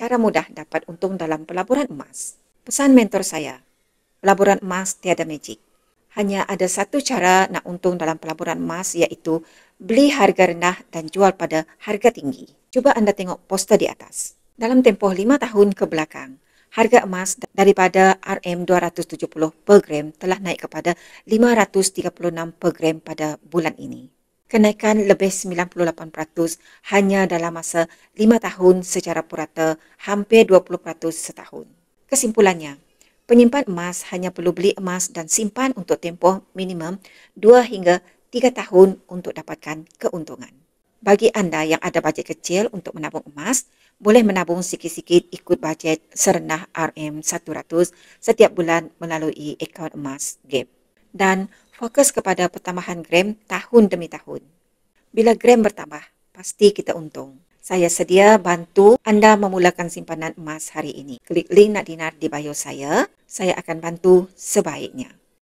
cara mudah dapat untung dalam pelaburan emas. Pesan mentor saya, pelaburan emas tiada magic. Hanya ada satu cara nak untung dalam pelaburan emas, iaitu beli harga rendah dan jual pada harga tinggi. Cuba anda tengok poster di atas. Dalam tempoh 5 tahun ke belakang, harga emas daripada RM270 per gram telah naik kepada RM536 per gram pada bulan ini. Kenaikan lebih 98% hanya dalam masa 5 tahun secara purata, hampir 20% setahun. Kesimpulannya, penyimpan emas hanya perlu beli emas dan simpan untuk tempoh minimum 2 hingga 3 tahun untuk dapatkan keuntungan. Bagi anda yang ada bajet kecil untuk menabung emas, boleh menabung sikit-sikit ikut bajet serendah RM100 setiap bulan melalui akaun emas GAP. Dan fokus kepada pertambahan gram tahun demi tahun. Bila gram bertambah, pasti kita untung. Saya sedia bantu anda memulakan simpanan emas hari ini. Klik link nak dinar di bio saya akan bantu sebaiknya.